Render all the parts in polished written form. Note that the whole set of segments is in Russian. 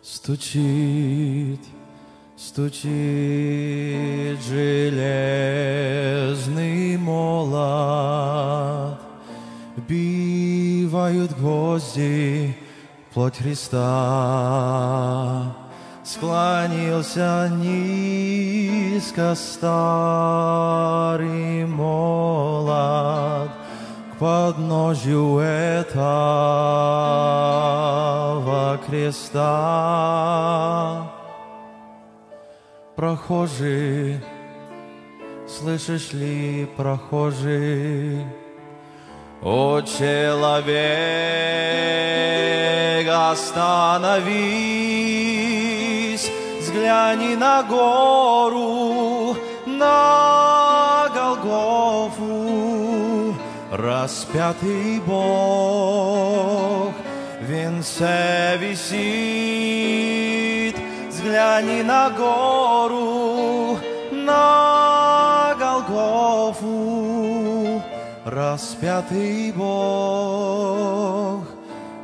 Стучит, стучит железный молот, вбивают гвозди плоть Христа. Склонился низко старый молот к подножью этого креста. Прохожий, слышишь ли, прохожий? О, человек, остановись, взгляни на гору, на Голгофу. Распятый Бог в венце висит, взгляни на гору, на Голгофу. Распятый Бог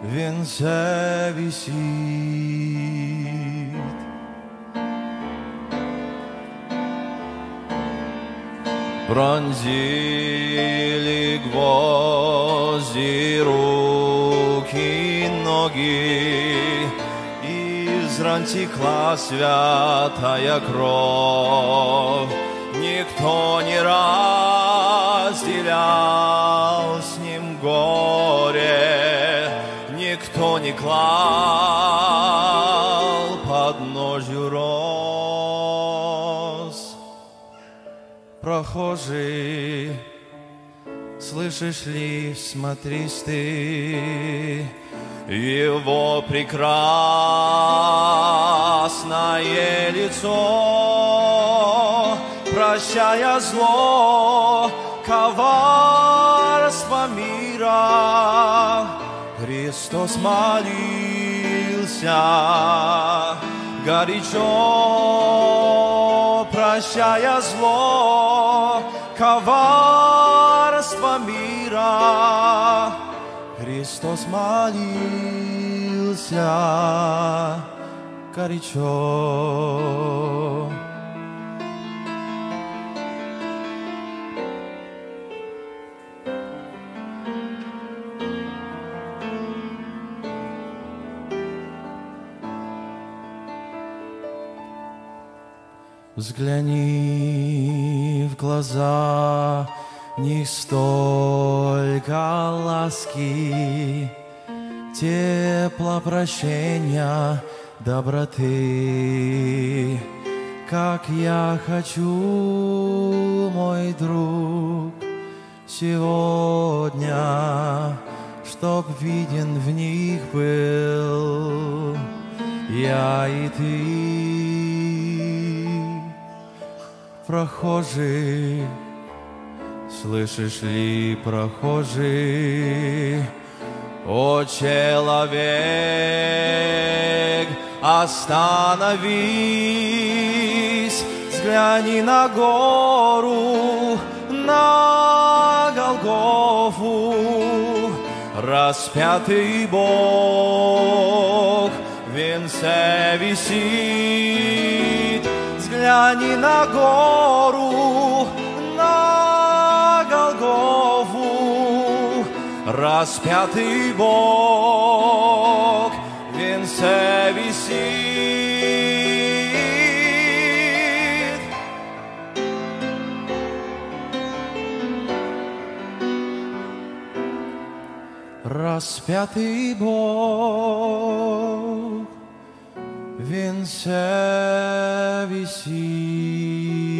в венце висит. Пронзили гвозди руки, ноги, из ран текла святая кровь. Никто не разделял с ним горе, никто не клал подножью роз. Прохожий, слышишь ли, смотришь ты, его прекрасное лицо, прощая зло, коварство мира, Христос молился горячо, прощая зло, коварство мира, Христос молился горячо. Взгляни в глаза, в них столько ласки, тепла, прощения, доброты. Как я хочу, мой друг, сегодня, чтоб виден в них был я и ты. Прохожий, слышишь ли, прохожий? О, человек, остановись, взгляни на гору, на Голгофу. Распятый Бог в венце висит, взгляни на гору, на Голгофу. Распятый Бог в венце висит. Распятый Бог в венце висит.